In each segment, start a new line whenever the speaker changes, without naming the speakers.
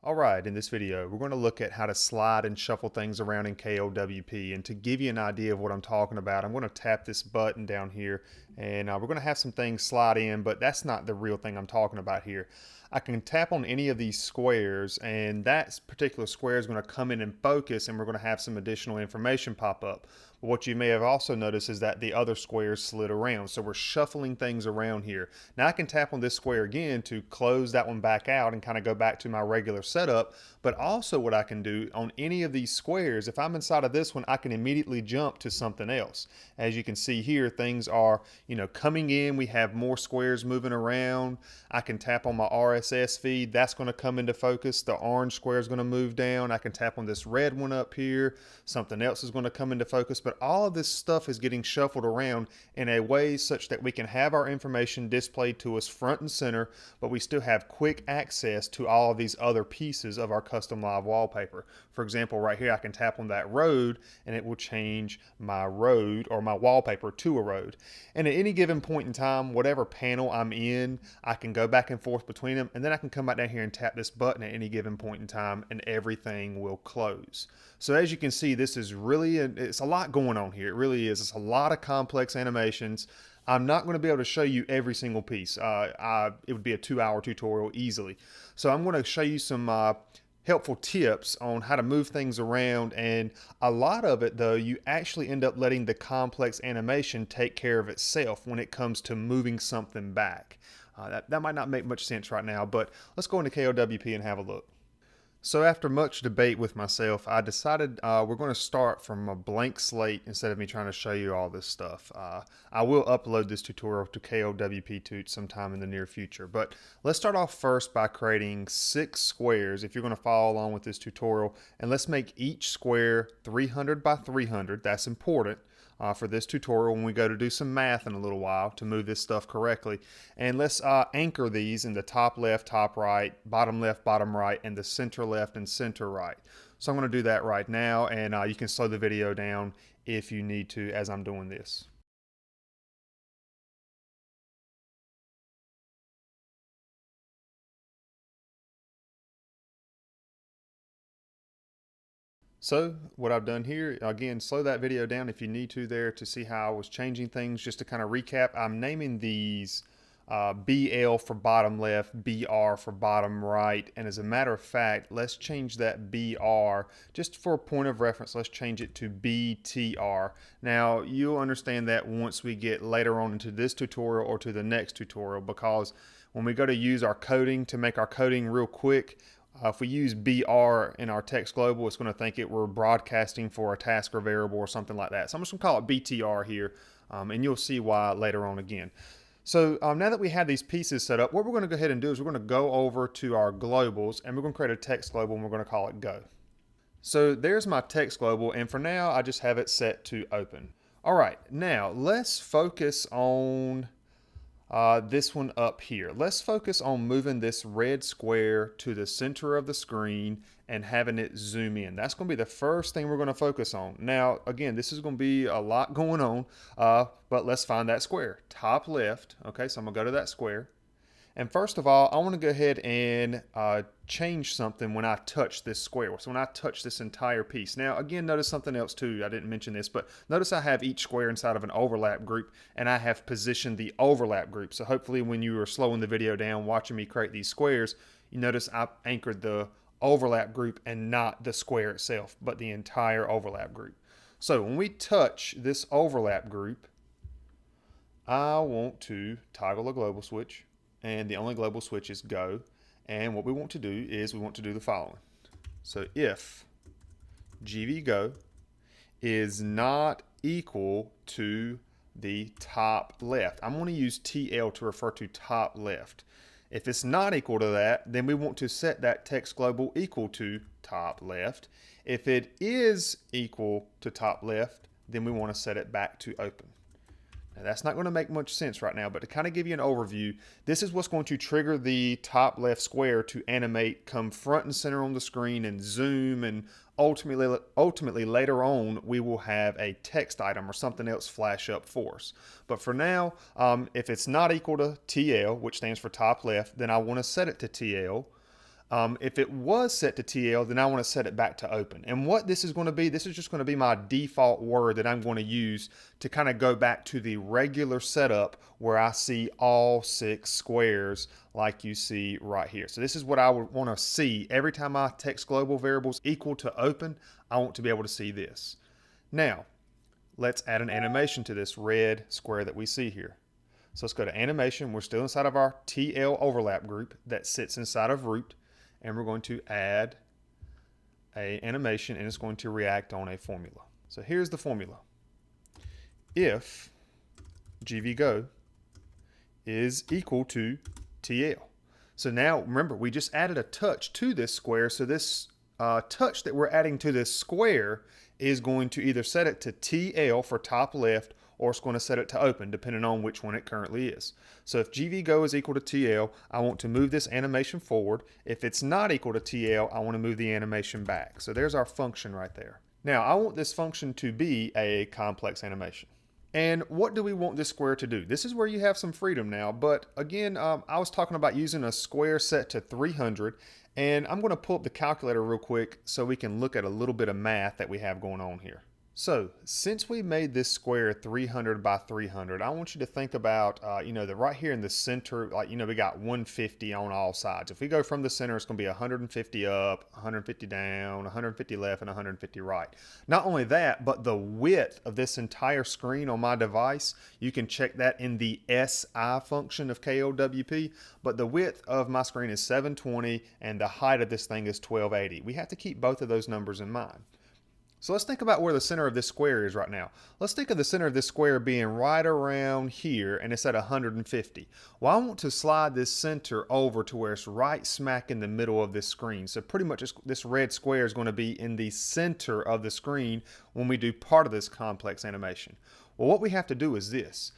Alright, in this video, we're going to look at how to slide and shuffle things around in KLWP. And to give you an idea of what I'm talking about, I'm going to tap this button down here and we're going to have some things slide in, but that's not the real thing I'm talking about here. I can tap on any of these squares and that particular square is going to come in and focus, and we're going to have some additional information pop up. But what you may have also noticed is that the other squares slid around. So we're shuffling things around here. Now I can tap on this square again to close that one back out and kind of go back to my regular setup. But also what I can do on any of these squares, if I'm inside of this one, I can immediately jump to something else. As you can see here, things are, coming in. We have more squares moving around. I can tap on my RSS feed. That's going to come into focus. The orange square is going to move down. I can tap on this red one up here. Something else is going to come into focus. But all of this stuff is getting shuffled around in a way such that we can have our information displayed to us front and center, but we still have quick access to all of these other pieces of our custom live wallpaper. For example, right here I can tap on that road and it will change my road or my wallpaper to a road. And at any given point in time, whatever panel I'm in, I can go back and forth between them, and then I can come back down here and tap this button at any given point in time and everything will close. So as you can see, this is really, it's a lot going on here. It really is. It's a lot of complex animations. I'm not going to be able to show you every single piece. It would be a 2-hour tutorial easily. So I'm going to show you some helpful tips on how to move things around, and a lot of it though, you actually end up letting the complex animation take care of itself when it comes to moving something back. That might not make much sense right now, but let's go into KLWP and have a look. So after much debate with myself, I decided we're going to start from a blank slate instead of me trying to show you all this stuff. I will upload this tutorial to KLWP Toot sometime in the near future, but let's start off first by creating 6 squares if you're going to follow along with this tutorial, and let's make each square 300 by 300. That's important for this tutorial when we go to do some math in a little while to move this stuff correctly. And let's anchor these in the top left, top right, bottom left, bottom right, and the center left and center right. So I'm going to do that right now, and you can slow the video down if you need to as I'm doing this. So what I've done here, again, slow that video down if you need to there to see how I was changing things. Just to kind of recap, I'm naming these BL for bottom left, BR for bottom right, and as a matter of fact, let's change that BR, just for a point of reference, let's change it to BTR. Now, you'll understand that once we get later on into this tutorial or to the next tutorial, because when we go to use our coding to make our coding real quick, if we use BR in our text global, it's going to think we're broadcasting for a task or variable or something like that. So I'm just going to call it BTR here, and you'll see why later on again. So now that we have these pieces set up, what we're going to go ahead and do is we're going to go over to our globals, and we're going to create a text global, and we're going to call it Go. So there's my text global, and for now, I just have it set to open. All right, now let's focus on this one up here. Let's focus on moving this red square to the center of the screen and having it zoom in. That's going to be the first thing we're going to focus on. Now, again, this is going to be a lot going on, but let's find that square. Top left. Okay, so I'm going to go to that square. And first of all, I want to go ahead and change something when I touch this square. So when I touch this entire piece. Now, again, notice something else too. I didn't mention this, but notice I have each square inside of an overlap group, and I have positioned the overlap group. So hopefully when you are slowing the video down, watching me create these squares, you notice I anchored the overlap group and not the square itself, but the entire overlap group. So when we touch this overlap group, I want to toggle a global switch. And the only global switch is Go. And what we want to do is we want to do the following. So if GVGo is not equal to the top left, I'm going to use TL to refer to top left. If it's not equal to that, then we want to set that text global equal to top left. If it is equal to top left, then we want to set it back to open. Now, that's not going to make much sense right now, but to kind of give you an overview, this is what's going to trigger the top left square to animate, come front and center on the screen and zoom, and ultimately later on we will have a text item or something else flash up for us. But for now, if it's not equal to TL, which stands for top left, then I want to set it to TL. If it was set to TL, then I want to set it back to open. And what this is going to be, this is just going to be my default word that I'm going to use to kind of go back to the regular setup where I see all 6 squares like you see right here. So this is what I would want to see every time I text global variables equal to open. I want to be able to see this. Now, let's add an animation to this red square that we see here. So let's go to animation. We're still inside of our TL overlap group that sits inside of root. And we're going to add an animation, and it's going to react on a formula. So here's the formula. If GVGO is equal to TL. So now remember, we just added a touch to this square. So this touch that we're adding to this square is going to either set it to TL for top left, or it's going to set it to open, depending on which one it currently is. So if GVGO is equal to TL, I want to move this animation forward. If it's not equal to TL, I want to move the animation back. So there's our function right there. Now, I want this function to be a complex animation. And what do we want this square to do? This is where you have some freedom now, but again, I was talking about using a square set to 300, and I'm going to pull up the calculator real quick so we can look at a little bit of math that we have going on here. So since we made this square 300 by 300, I want you to think about, that right here in the center, we got 150 on all sides. If we go from the center, it's going to be 150 up, 150 down, 150 left, and 150 right. Not only that, but the width of this entire screen on my device, you can check that in the SI function of KLWP, but the width of my screen is 720 and the height of this thing is 1280. We have to keep both of those numbers in mind. So let's think about where the center of this square is right now. Let's think of the center of this square being right around here, and it's at 150. Well, I want to slide this center over to where it's right smack in the middle of this screen. So pretty much this red square is going to be in the center of the screen when we do part of this complex animation. Well, what we have to do is this.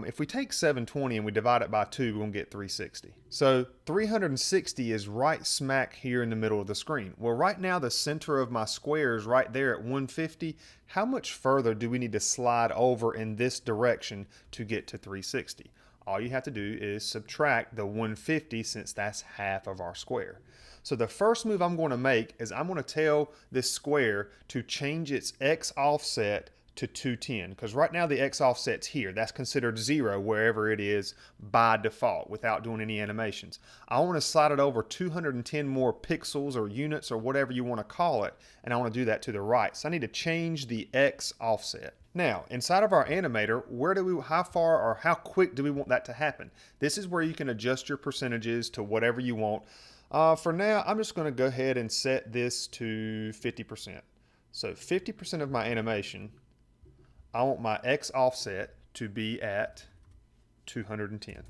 If we take 720 and we divide it by 2, we're going to get 360. So 360 is right smack here in the middle of the screen. Well, right now the center of my square is right there at 150. How much further do we need to slide over in this direction to get to 360? All you have to do is subtract the 150 since that's half of our square. So the first move I'm going to make is I'm going to tell this square to change its X offset to 210, because right now the X offset's here. That's considered 0 wherever it is by default without doing any animations. I want to slide it over 210 more pixels or units or whatever you want to call it, and I want to do that to the right. So I need to change the X offset. Now, inside of our animator, how far or how quick do we want that to happen? This is where you can adjust your percentages to whatever you want. For now, I'm just going to go ahead and set this to 50%. So 50% of my animation, I want my X offset to be at 210.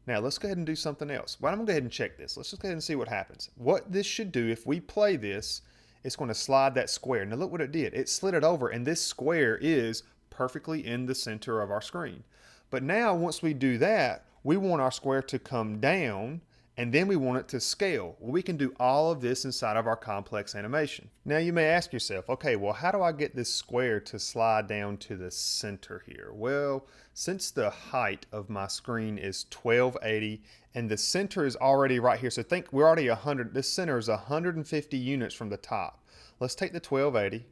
Now let's go ahead and do something else. Well, I'm going to go ahead and check this. Let's just go ahead and see what happens. What this should do, if we play this, it's going to slide that square. Now look what it did. It slid it over, and this square is perfectly in the center of our screen. But now once we do that, we want our square to come down, and then we want it to scale. Well, we can do all of this inside of our complex animation. Now you may ask yourself, okay, well, how do I get this square to slide down to the center here? Well, since the height of my screen is 1280 and the center is already right here, so think we're already 100, this center is 150 units from the top. Let's take the 1280,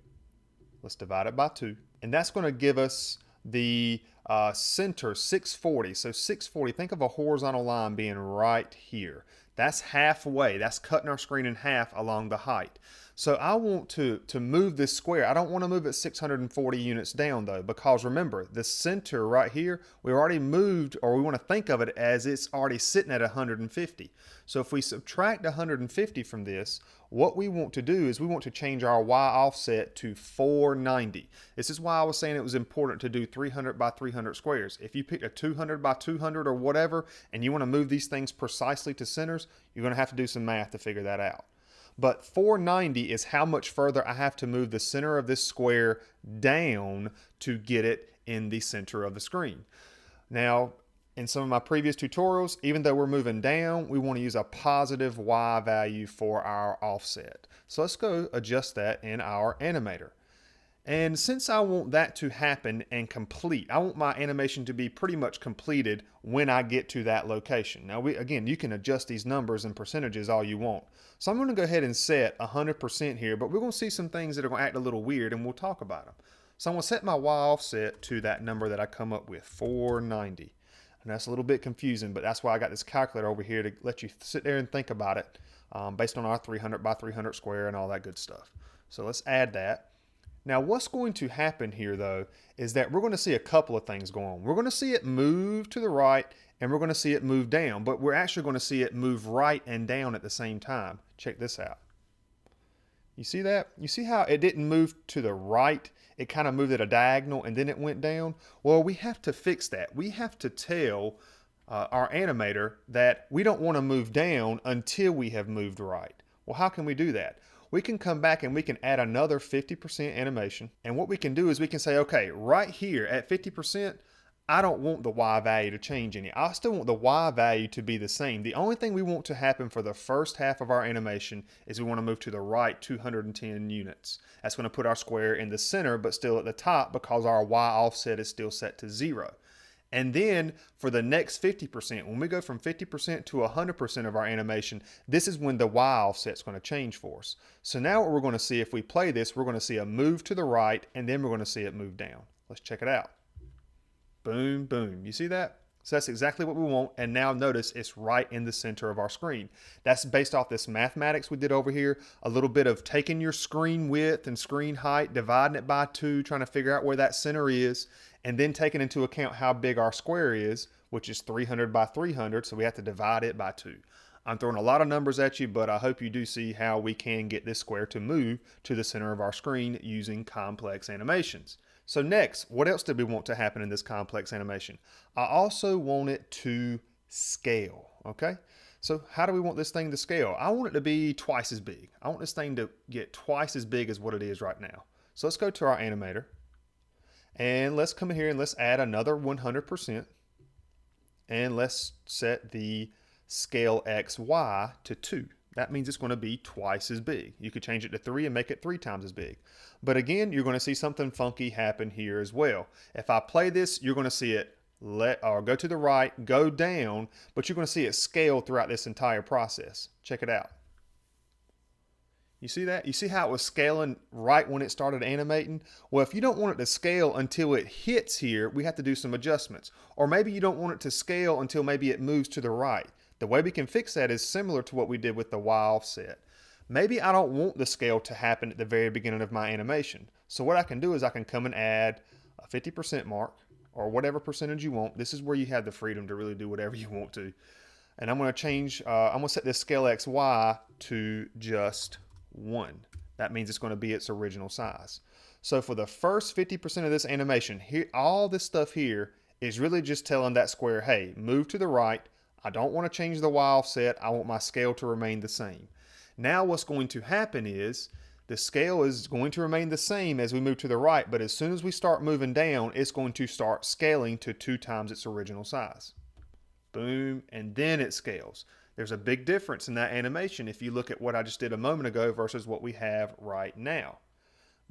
let's divide it by 2, and that's going to give us the center 640. So 640, think of a horizontal line being right here. That's halfway. That's cutting our screen in half along the height. So I want to move this square. I don't want to move it 640 units down though, because remember the center right here, we already moved, or we want to think of it as it's already sitting at 150. So if we subtract 150 from this, what we want to do is we want to change our Y offset to 490. This is why I was saying it was important to do 300 by 300 squares. If you pick a 200 by 200 or whatever, and you want to move these things precisely to centers, you're going to have to do some math to figure that out. But 490 is how much further I have to move the center of this square down to get it in the center of the screen. Now, in some of my previous tutorials, even though we're moving down, we want to use a positive Y value for our offset. So let's go adjust that in our animator. And since I want that to happen and complete, I want my animation to be pretty much completed when I get to that location. Now, again, you can adjust these numbers and percentages all you want. So I'm going to go ahead and set 100% here, but we're going to see some things that are going to act a little weird, and we'll talk about them. So I'm going to set my Y offset to that number that I come up with, 490. And that's a little bit confusing, but that's why I got this calculator over here to let you sit there and think about it based on our 300 by 300 square and all that good stuff. So let's add that. Now what's going to happen here though is that we're going to see a couple of things going on. We're going to see it move to the right and we're going to see it move down, but we're actually going to see it move right and down at the same time. Check this out. You see that? You see how it didn't move to the right? It kind of moved at a diagonal and then it went down. Well, we have to fix that. We have to tell our animator that we don't want to move down until we have moved right. Well, how can we do that? We can come back and we can add another 50% animation. And what we can do is we can say, okay, right here at 50%, I don't want the Y value to change any. I still want the Y value to be the same. The only thing we want to happen for the first half of our animation is we want to move to the right 210 units. That's going to put our square in the center, but still at the top because our Y offset is still set to 0. And then for the next 50%, when we go from 50% to 100% of our animation, this is when the Y offset is going to change for us. So now what we're going to see, if we play this, we're going to see a move to the right, and then we're going to see it move down. Let's check it out. Boom, boom. You see that? So that's exactly what we want. And now notice it's right in the center of our screen. That's based off this mathematics we did over here. A little bit of taking your screen width and screen height, dividing it by 2, trying to figure out where that center is, and then taking into account how big our square is, which is 300 by 300. So we have to divide it by 2. I'm throwing a lot of numbers at you, but I hope you do see how we can get this square to move to the center of our screen using complex animations. So next, what else did we want to happen in this complex animation? I also want it to scale, okay? So how do we want this thing to scale? I want it to be twice as big. I want this thing to get twice as big as what it is right now. So let's go to our animator and let's come in here and let's add another 100% and let's set the scale XY to 2. That means it's going to be twice as big. You could change it to 3 and make it 3 times as big. But again, you're going to see something funky happen here as well. If I play this, you're going to see it go to the right, go down, but you're going to see it scale throughout this entire process. Check it out. You see that? You see how it was scaling right when it started animating? Well, if you don't want it to scale until it hits here, we have to do some adjustments. Or maybe you don't want it to scale until maybe it moves to the right. The way we can fix that is similar to what we did with the Y offset. Maybe I don't want the scale to happen at the very beginning of my animation. So what I can do is I can come and add a 50% mark or whatever percentage you want. This is where you have the freedom to really do whatever you want to. And I'm going to change, I'm going to set this scale XY to just 1. That means it's going to be its original size. So for the first 50% of this animation, here, all this stuff here is really just telling that square, hey, move to the right. I don't want to change the Y offset. I want my scale to remain the same. Now what's going to happen is the scale is going to remain the same as we move to the right, but as soon as we start moving down, it's going to start scaling to 2 times its original size. Boom, and then it scales. There's a big difference in that animation if you look at what I just did a moment ago versus what we have right now.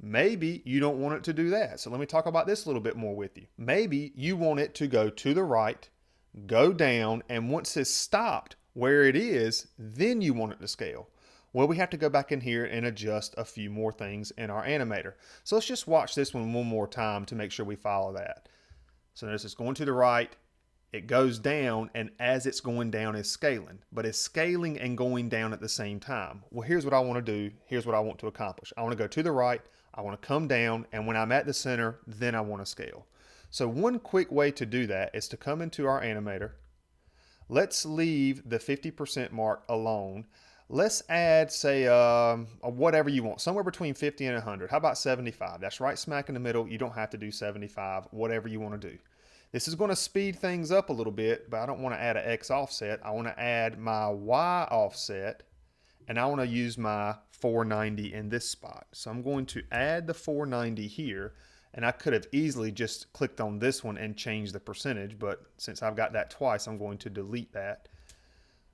Maybe you don't want it to do that. So let me talk about this a little bit more with you. Maybe you want it to go to the right, go down, and once it's stopped where it is, then you want it to scale. Well, we have to go back in here and adjust a few more things in our animator. So let's just watch this one more time to make sure we follow that. So notice it's going to the right, it goes down, and as it's going down, it's scaling. But it's scaling and going down at the same time. Well, here's what I want to do. Here's what I want to accomplish. I want to go to the right, I want to come down, and when I'm at the center, then I want to scale. So one quick way to do that is to come into our animator. Let's leave the 50% mark alone. Let's add, say, whatever you want, somewhere between 50 and 100. How about 75? That's right smack in the middle. You don't have to do 75, whatever you want to do. This is going to speed things up a little bit, but I don't want to add an X offset. I want to add my Y offset, and I want to use my 490 in this spot. So I'm going to add the 490 here, and I could have easily just clicked on this one and changed the percentage, but since I've got that twice, I'm going to delete that.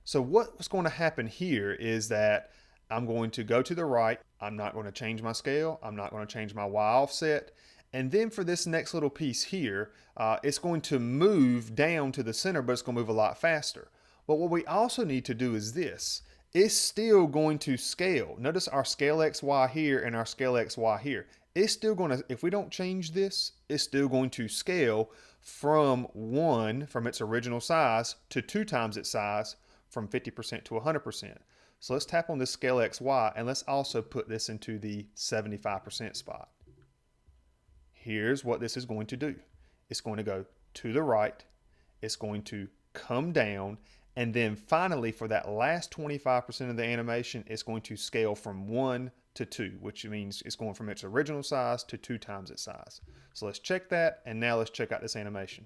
So what's going to happen here is that I'm going to go to the right. I'm not going to change my scale. I'm not going to change my Y offset. And then for this next little piece here, it's going to move down to the center, but it's going to move a lot faster. But what we also need to do is this. It's still going to scale. Notice our scale XY here and our scale XY here. It's still going to, if we don't change this, it's still going to scale from from its original size to 2 times its size, from 50% to 100%. So let's tap on this scale XY and let's also put this into the 75% spot. Here's what this is going to do. It's going to go to the right, it's going to come down, and then finally for that last 25% of the animation, it's going to scale from 1 to 2, which means it's going from its original size to 2 times its size. So let's check that, and now let's check out this animation.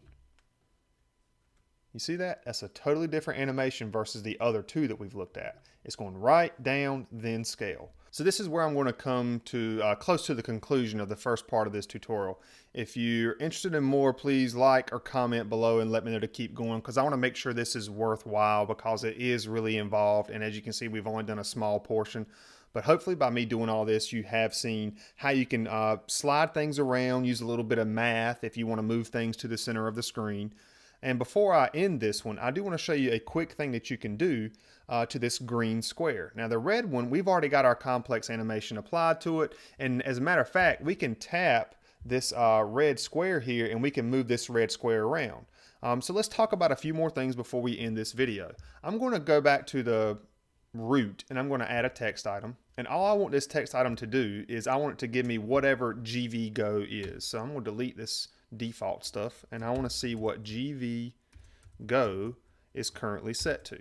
You see that? That's a totally different animation versus the other two that we've looked at. It's going right, down, then scale. So this is where I'm going to come to close to the conclusion of the first part of this tutorial. If you're interested in more, please like or comment below and let me know to keep going, because I want to make sure this is worthwhile, because it is really involved. And as you can see, we've only done a small portion. But hopefully by me doing all this, you have seen how you can slide things around, use a little bit of math if you want to move things to the center of the screen. And before I end this one, I do want to show you a quick thing that you can do to this green square. Now the red one, we've already got our complex animation applied to it. And as a matter of fact, we can tap this red square here and we can move this red square around. So let's talk about a few more things before we end this video. I'm going to go back to the root and I'm going to add a text item. And all I want this text item to do is I want it to give me whatever GVGO is. So I'm going to delete this default stuff and I want to see what GVGO is currently set to.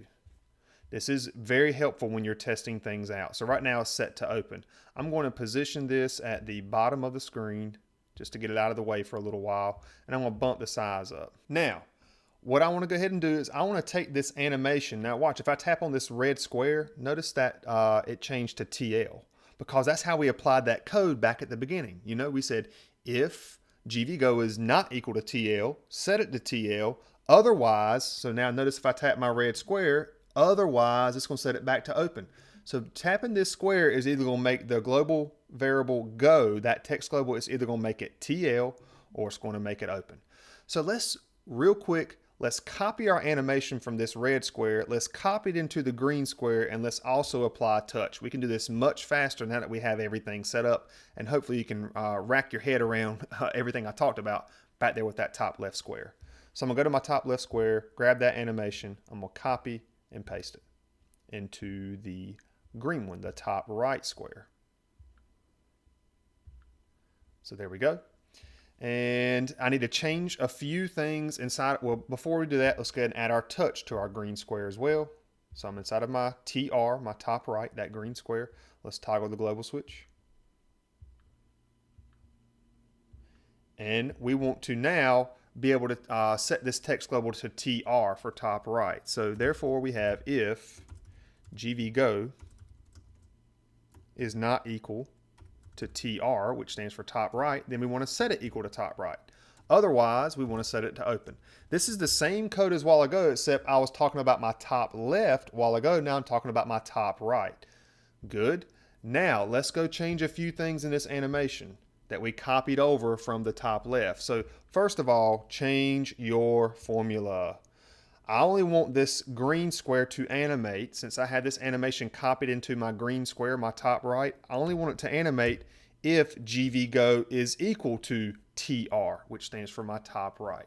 This is very helpful when you're testing things out. So right now it's set to open. I'm going to position this at the bottom of the screen just to get it out of the way for a little while, and I'm going to bump the size up. Now what I want to go ahead and do is I want to take this animation. Now watch, if I tap on this red square, notice that it changed to TL, because that's how we applied that code back at the beginning. You know, we said if GVGO is not equal to TL, set it to TL, otherwise, so now notice if I tap my red square, otherwise it's going to set it back to open. So tapping this square is either going to make the global variable go, that text global, it's either going to make it TL or it's going to make it open. So let's real quick, let's copy our animation from this red square, let's copy it into the green square, and let's also apply touch. We can do this much faster now that we have everything set up, and hopefully you can rack your head around everything I talked about back there with that top left square. So I'm gonna go to my top left square, grab that animation, I'm gonna copy and paste it into the green one, the top right square. So there we go. And I need to change a few things inside. Well, before we do that, let's go ahead and add our touch to our green square as well. So I'm inside of my TR, my top right, that green square. Let's toggle the global switch. And we want to now be able to set this text global to TR for top right. So therefore we have if GVGO is not equal to TR, which stands for top right, then we want to set it equal to top right. Otherwise, we want to set it to open. This is the same code as a while ago, except I was talking about my top left a while ago. Now I'm talking about my top right. Good. Now let's go change a few things in this animation that we copied over from the top left. So first of all, change your formula. I only want this green square to animate. Since I had this animation copied into my green square, my top right, I only want it to animate if GVGO is equal to TR, which stands for my top right.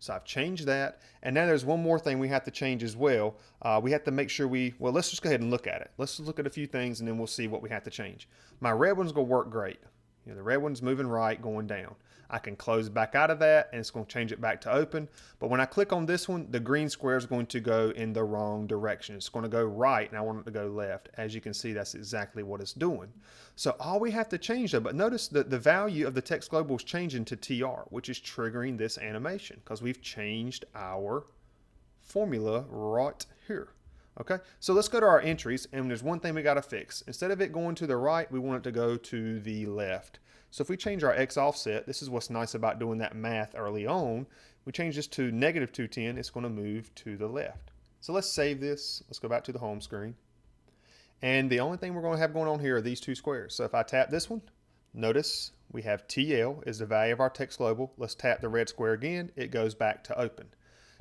So I've changed that. And now there's one more thing we have to change as well. We have to make sure well, let's just go ahead and look at it. Let's just look at a few things and then we'll see what we have to change. My red one's gonna work great. You know, the red one's moving right, going down. I can close back out of that and it's going to change it back to open. But when I click on this one, the green square is going to go in the wrong direction. It's going to go right and I want it to go left. As you can see, that's exactly what it's doing. So all we have to change though, but notice that the value of the text global is changing to TR, which is triggering this animation because we've changed our formula right here. Okay, so let's go to our entries, and there's one thing we got to fix. Instead of it going to the right, we want it to go to the left. So if we change our X offset, this is what's nice about doing that math early on. We change this to -210, it's going to move to the left. So let's save this. Let's go back to the home screen. And the only thing we're going to have going on here are these two squares. So if I tap this one, notice we have TL is the value of our text global. Let's tap the red square again. It goes back to open.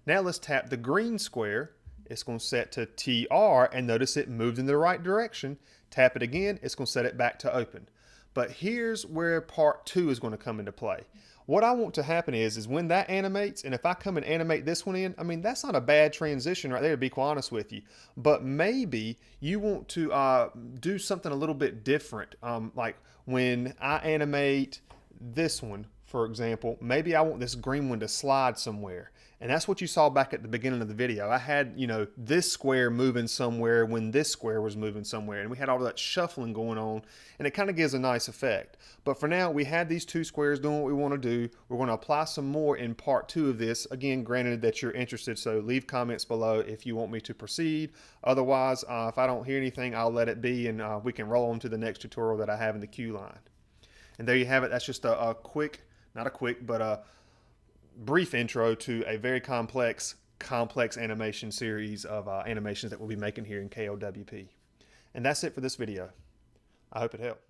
Now let's tap the green square. It's going to set to TR, and notice it moved in the right direction. Tap it again, it's going to set it back to open. But here's where part 2 is going to come into play. What I want to happen is when that animates, and if I come and animate this one in, I mean, that's not a bad transition right there, to be quite honest with you. But maybe you want to do something a little bit different. Like when I animate this one, for example, maybe I want this green one to slide somewhere. And that's what you saw back at the beginning of the video. I had, you know, this square moving somewhere when this square was moving somewhere. And we had all that shuffling going on. And it kind of gives a nice effect. But for now, we had these two squares doing what we want to do. We're going to apply some more in part 2 of this. Again, granted that you're interested. So leave comments below if you want me to proceed. Otherwise, if I don't hear anything, I'll let it be. And we can roll on to the next tutorial that I have in the queue line. And there you have it. That's just a quick, not a quick, but a brief intro to a very complex animation series of animations that we'll be making here in KLWP. And that's it for this video. I hope it helped.